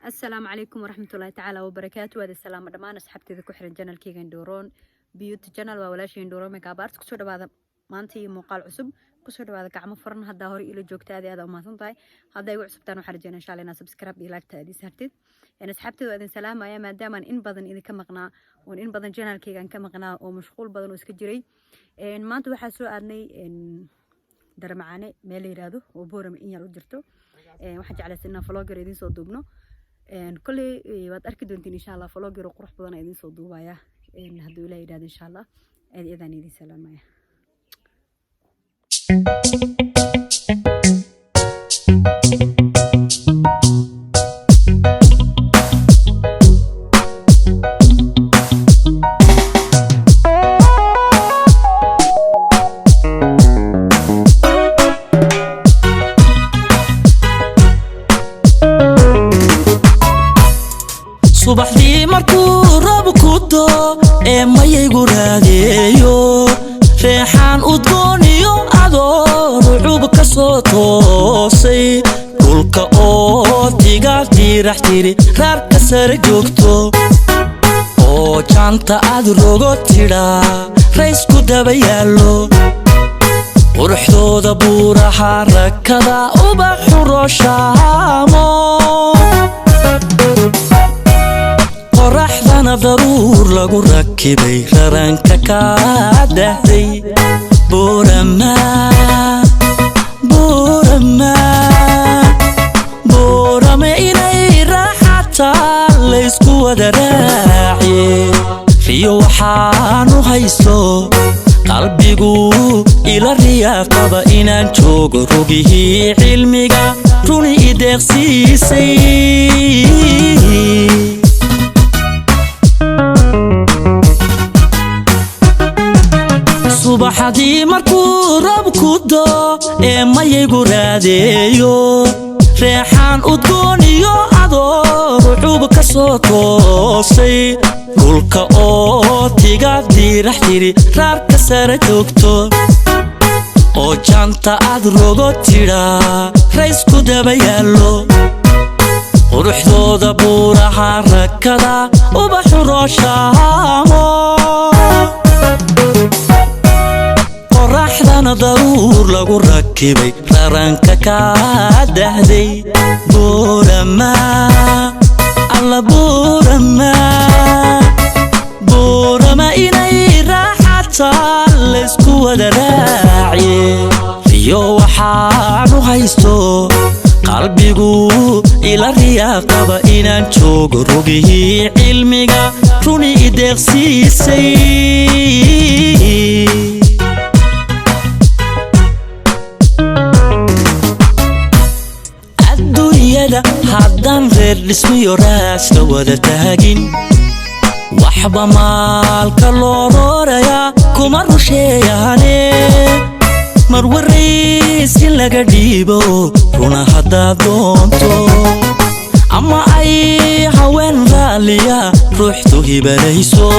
السلام عليكم ورحمة الله تعالى وبركاته. هذا السلام دمان أصحابتي ذا كحرن جنال كيغان دورون بيوت جنال وولاشين دورون ميكابارت كسو دبادا مانتي مقال عصب كسو دبادا كعمو فرن هدا هوري إلو جوكتا هذا وما سنطاي هدا يو عصبتان وحرجين إن شاء الله سبسكرايب إلاك تادي سهرتid يعني أصحابتي وهذا السلام يا ماداما إن بدن إذا كمقنا وإن بدن جنال كيغان كمقنا ومشغول بدن واسكجري إن مانتو waxaa aadnay in darmacaane meel yiraahdo oo boorama in yar u jirto waxaan jeclaysanaa vlogger idin soo duubno كل وقت أركض أنت إن شاء الله فلوجر وقروح بدنا يدين صدوبا يا هدول يداد إن شاء الله إذا نيدي سلام يا subaxdii markuu roob ku doo mayaygu raadeeyo reexaan udgooniyo adoo rucub ka soo toosay dhulka oo tigaal tiirax tiri raarka sare joogto oo jaanta aad rogo tidhaa raysku daba yaallo quruxdooda buuraha rakada ubaxu rooshaamo qoraxdana daruur lagu rakibay raranka ka dahday boorama inay raaxataa laysku wada raaciye riyo waxaanu haysto qalbigu ila riyaaqaba inaan joogo rogihii cilmiga runi ideeqsiisay subaxdii markuu roob ku doo mayaygu raadeeyo reexaan udgooniyo adoo rucub ka soo toosay dhulka oo tigaad diirax tiri raarka sare joogto oo jaanta aad rogo tidhaa raysku daba yaallo quruxdooda buuraha rakada ubaxu rooshaamo qoraxdana daruur lagu rakibay raranka ka dahday boorama inay raaxataa laysku wada raaciye riyo waxaanu haysto qalbigu ila riyaaqaba inaan joogo rogihii cilmiga runi ideeqsiisay haddaan reer dhismiyo raaska wada taagin waxba maalka loo roorayaa kuma rusheeyaane mar waraysi laga dhiibo runa haddaad doonto ama ay haween raaliya ruuxtu hibanayso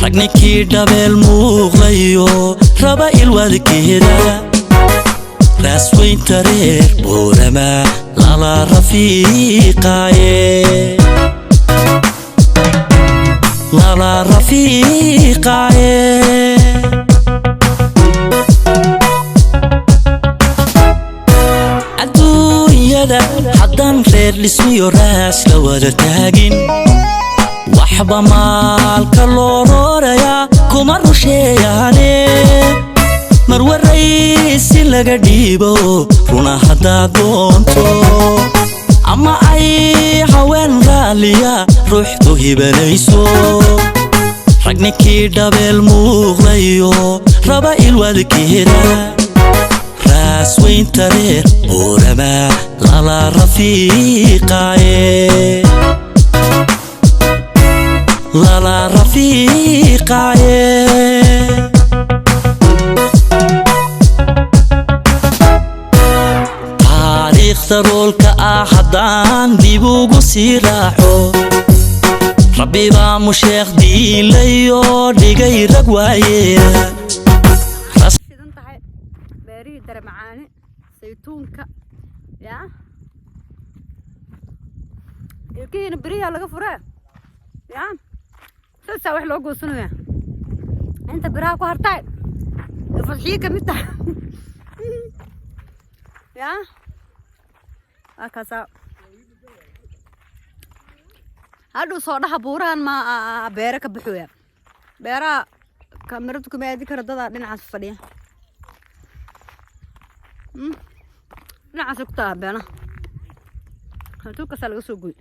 ragninkii dhabeel muuqlayo raba ilwadkeeda raasweynta reer boorama lala rafiiqaaye adduunyada haddaan reer dhismiyo raas la wada taagin waxba maalka loo roorayaa kuma rusheeyaane mar waraysi laga dhiibo runa haddaad doonto ama ay haween raaliya ruuxtu hibanayso ragninkii dhabeel muuqlayo raba ilwadkeeda raasweynta reer boorama lala rafiiqaaye taariikhda haddaan dib ugu sii raaco rabbi baa musheekh diilayo dhigay rag waaye beerihii darmacaane saytuunka يا ilkihiina beriyaa laga furaa yaa saasaa wax loo goosanaya inta biraha ku hartay fadxiye ka mid tahay yaa akasa hadhow soo dhaha buurahan ma beere ka buxooya beeraha kameradu kuma aadi kara dadaa dhinacaas fadhiya dhinacaas ku taha beena haduu kasaa laga soo gooy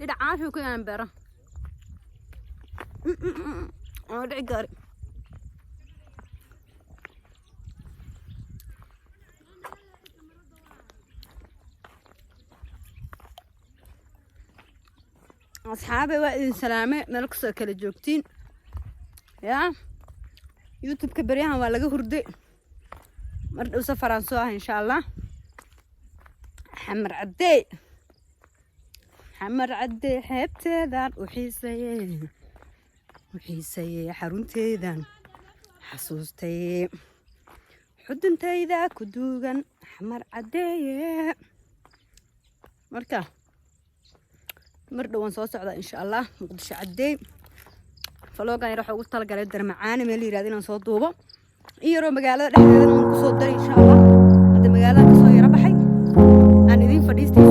إذا عارفه كنا نبرة أنا عقاري أصحابي وإذن سلامة ملكسة كلا جوكتين يا يوتيوب كبريها ولا جهردي مرد وسفر عن سواها إن شاء الله حمر عدي حمر عدي حبتيدان وحيسي حرونتيدان حسوستي حدنتيدا كدوغان حمر عدي مركا مردوان soo socda insha Allah muqdisho cadeey faloogan yar waxa ugu tala galay darmacaani meel yiraahdo inaan soo duubo iyo magaalada dhexdeeda aan ku soo daray insha Allah hada magaalada ka soo yara baxay aan idin fadhiistay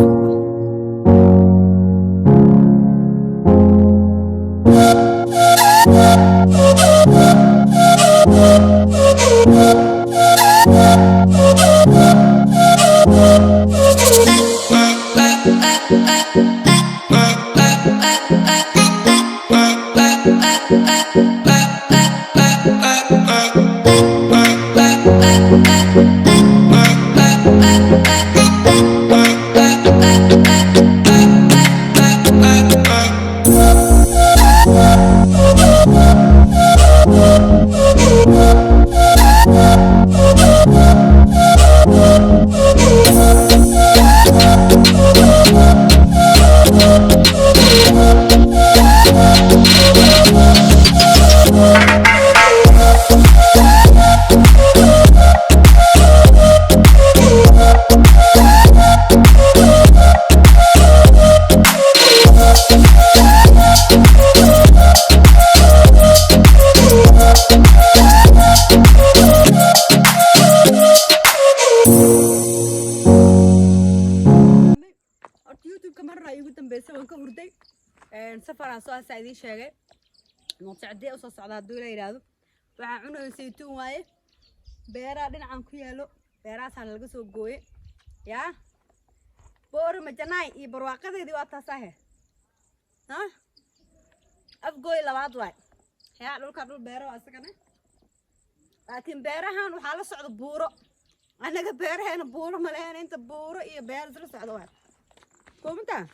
سفر عن سؤال سعيدين شاقي مطعدي أصلا صعدها الدولة يرادو وعنو يسيتون واي بيرا دين عن كيالو بيرا سان لقصو قوي يا بور مجناي يبرواقة دي واتا صحيح ها أفقوي لبعض واي يا لول كابلو بيرا واسكنا لكن بيرا هان وحالة صعد بورو أنا بيرا هان بورو مليان انت بورو إيه بيرا زر صعد واي كومنتا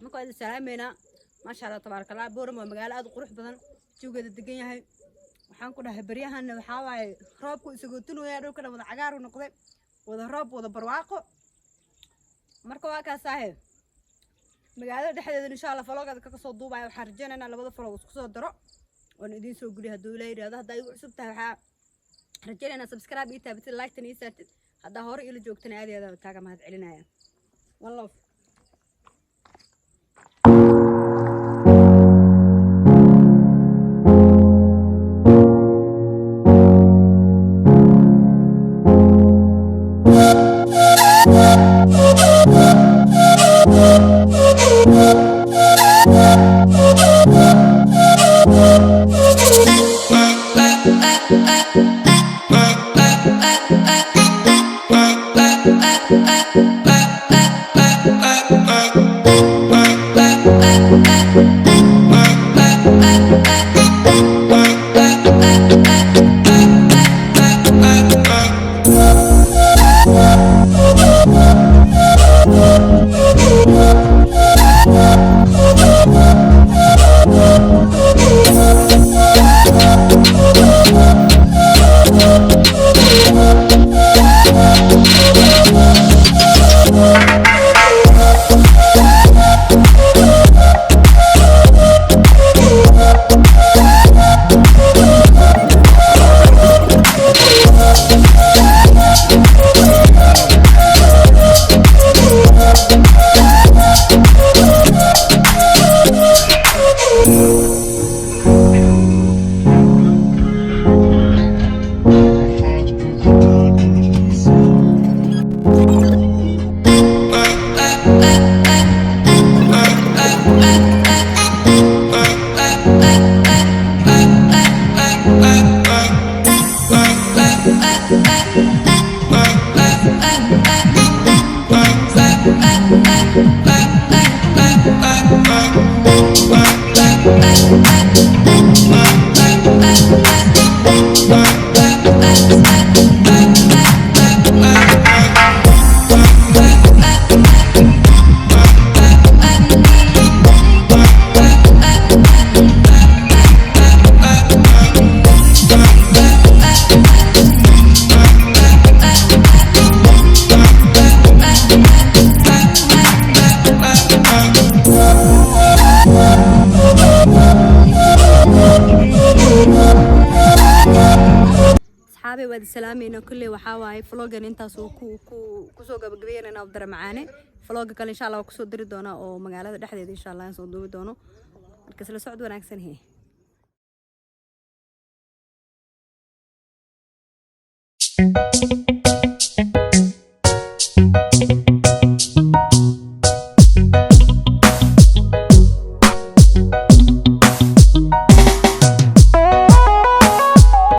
ما كنت سلامينا ما شاء الله تبارك الله بورم ومقالة أد قروح بدن جوجة الدقيقة هاي وحن كنا هبريها إنه وحاوي رابكو يسقطونه يا روكنا وذا عقار ونقضي وذا راب وذا برواقو مركوا كاساهل مقالة دحدة إن شاء الله فلوق هذا كقصة دوبا وحرجنا أنا لبض فلوق قصة درا وندين سوق لي هدولة هذا يعصب تها رجعنا أنا سبسكرايب إيتا بتل لايك تاني سات هذا هوري إلى جوك تاني هذا تاجا ما هاد علينا يا والله Bye. asxaabe waad salaameyna kulli waxa waaye vloggan intaas oo ku soo gabagabeynayna abdar macaane vlogga kale insha Allah ku soo diri doona oo magaalada dhexdeeda insha Allah soo duubi doono marka isla socod wanaagsan hee